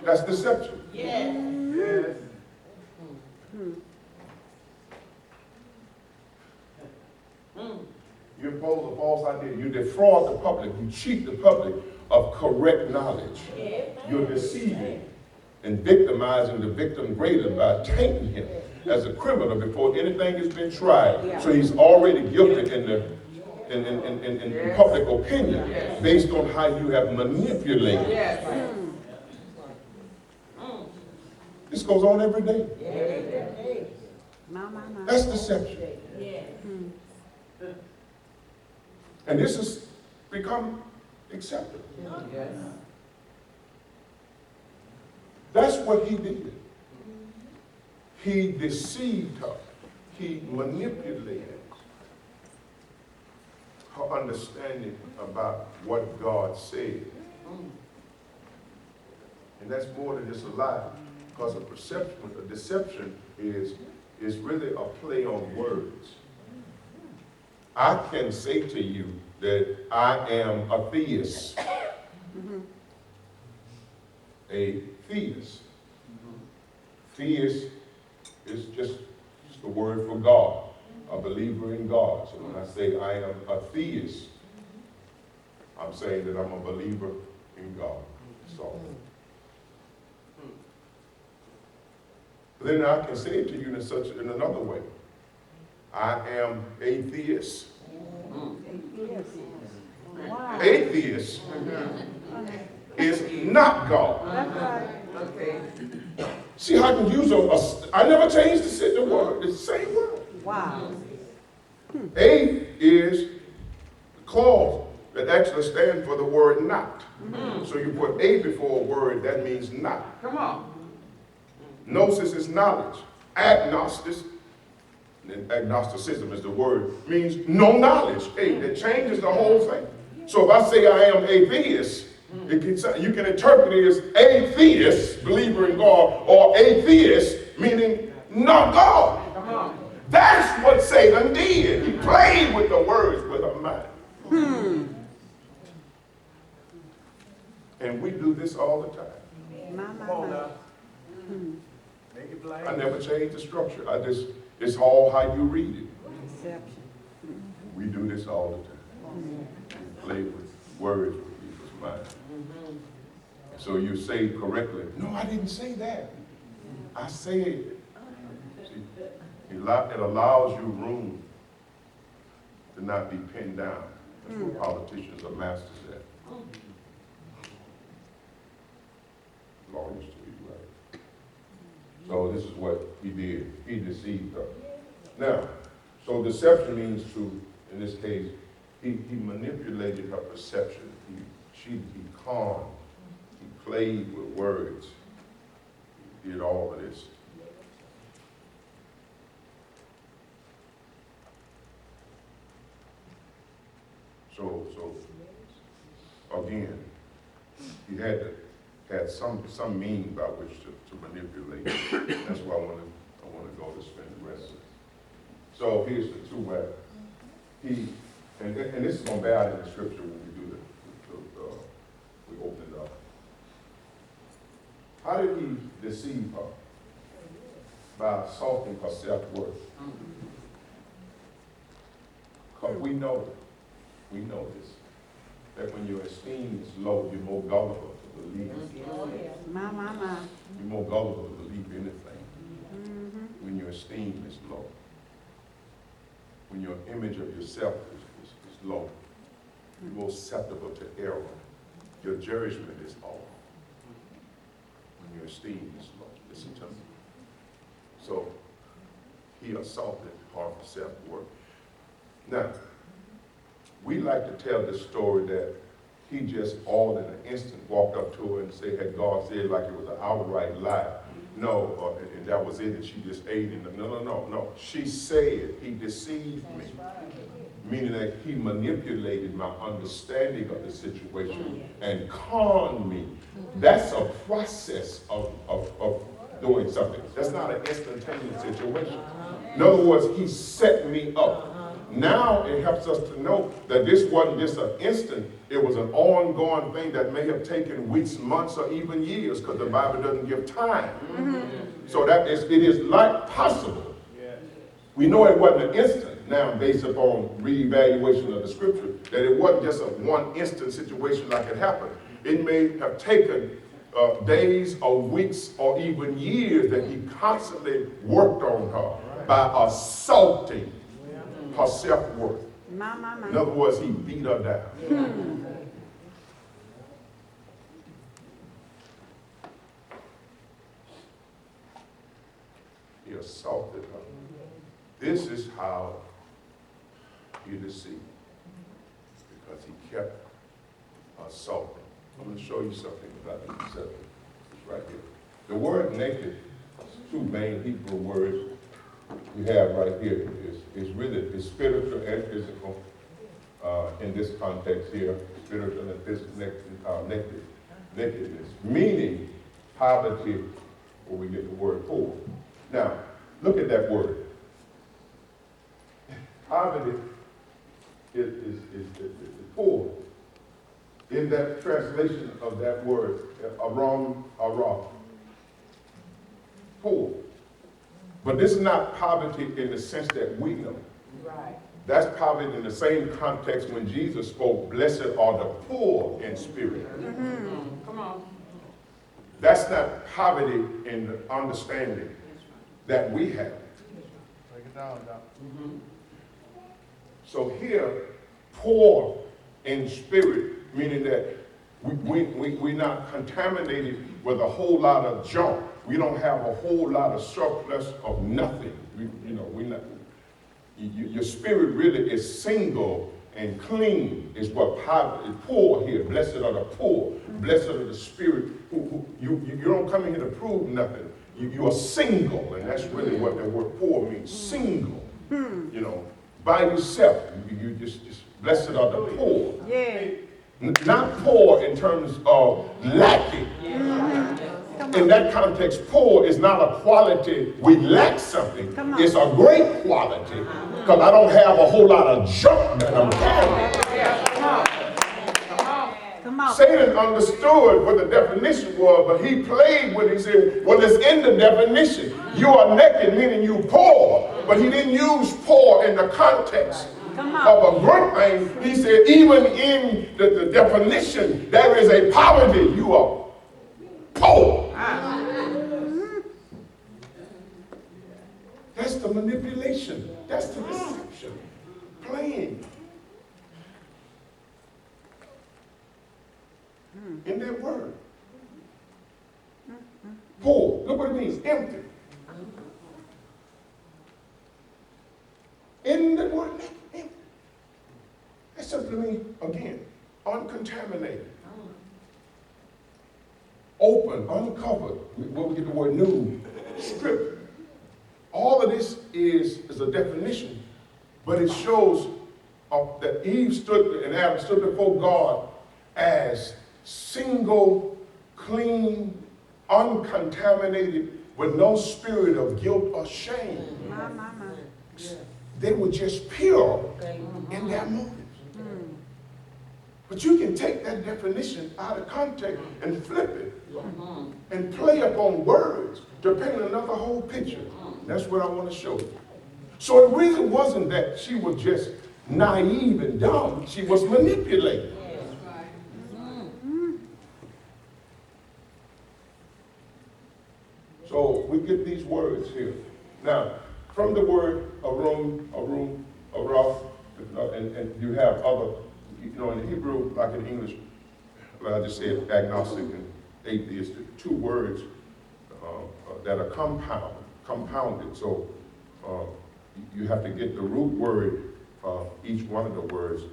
That's deception. Yes. Yes. You impose a false idea. You defraud the public. You cheat the public of correct knowledge. You're deceiving and victimizing the victim greater by tainting him as a criminal before anything has been tried. So he's already guilty in public opinion based on how you have manipulated. This goes on every day. That's deception. And this has become accepted. That's what he did. He deceived her. He manipulated her understanding about what God said. And that's more than just a lie, because a deception is really a play on words. I can say to you that I am a theist. A theist. Theist is just the word for God, a believer in God. So when I say I am a theist, I'm saying that I'm a believer in God. So then I can say it to you in another way. I am atheist. Atheist is not God. See how I can use I never changed the word. It's the same word. Wow. A is the clause that actually stands for the word not. So you put a before a word, that means not. Come on. Gnosis is knowledge. Agnosticism is the word, means no knowledge. It changes the whole thing. So if I say I am atheist, you can interpret it as atheist, believer in God, or atheist, meaning not God. Come on. That's what Satan did. He played with the words with a mind. And we do this all the time. Come on now. Make it plain. I never changed the structure. It's all how you read it. Deception. We do this all the time. Play with words with people's minds. So you say correctly, no, I didn't say that. I said, see, it allows you room to not be pinned down. That's what politicians are masters at. Lawyers to be right. So this is what he did. He deceived her. Now, so deception means to, in this case, he manipulated her perception. He conned. He played with words. He did all of this. So again, he had some meaning by which to manipulate. That's why I want to go to spend the rest of it. So here's the two ways. And this is going to bear out in the scripture when we do we open it up. How did he deceive her? By assaulting her self-worth. Because we know this, that when your esteem is low, you're more gullible to believe. You're more gullible to believe anything. When your esteem is low. When your image of yourself is low. You're more susceptible to error. Your judgment is off. When your esteem is low. Listen to me. So, he assaulted her self-worth. Now, we like to tell this story that he just all in an instant walked up to her and said, had God said, like it was an outright lie. No, and that was it, and she just ate in the, no. She said, he deceived me. Meaning that he manipulated my understanding of the situation and conned me. That's a process of doing something. That's not an instantaneous situation. In other words, he set me up now it helps us to know that this wasn't just an instant, it was an ongoing thing that may have taken weeks, months, or even years, because the Bible doesn't give time. So that it is like possible. We know it wasn't an instant now based upon reevaluation of the scripture, that it wasn't just a one instant situation like it happened. It may have taken days or weeks or even years that he constantly worked on her by assaulting her self-worth. In other words, he beat her down. He assaulted her. This is how he deceived, because he kept assaulting. I'm going to show you something about the deception. It's right here. The word naked, two main Hebrew words we have right here is really spiritual and physical in this context here, spiritual and physical nakedness, meaning poverty, where we get the word poor. Now, look at that word. Poverty is poor. In that translation of that word, aram, poor. But this is not poverty in the sense that we know. Right. That's poverty in the same context when Jesus spoke, blessed are the poor in spirit. Come on. That's not poverty in the understanding that we have. Break it down, Doc. So here, poor in spirit, meaning that we're not contaminated with a whole lot of junk. We don't have a whole lot of surplus of nothing. We're not. Your spirit really is single and clean, is what poverty is. Poor here. Blessed are the poor. Blessed are the spirit. You don't come in here to prove nothing. You are single, and that's really what the word poor means. Single. By yourself. You just blessed are the poor. Yeah. Not poor in terms of lacking. In that context, poor is not a quality we lack something. It's a great quality because I don't have a whole lot of junk that I'm carrying. Satan understood what the definition was, but he played with it. He said, well, it's in the definition. You are naked, meaning you poor. But he didn't use poor in the context of a great thing. He said, even in the definition, there is a poverty. You are poor. That's the manipulation. That's the deception. Playing. In that word. Poor. Look what it means. Empty. In the word empty. That simply means, again, uncontaminated. Open, uncovered. Where we get the word nude. Stripped. All of this is a definition, but it shows that Eve stood and Adam stood before God as single, clean, uncontaminated, with no spirit of guilt or shame. They were just pure in their motives. But you can take that definition out of context and flip it and play upon words to paint another whole picture. That's what I want to show you. So it really wasn't that she was just naive and dumb. She was manipulated. So we get these words here. Now, from the word arum, araf, and you have other, in Hebrew, like in English, like I just said, agnostic and atheist, two words that are compounded. So you have to get the root word of each one of the words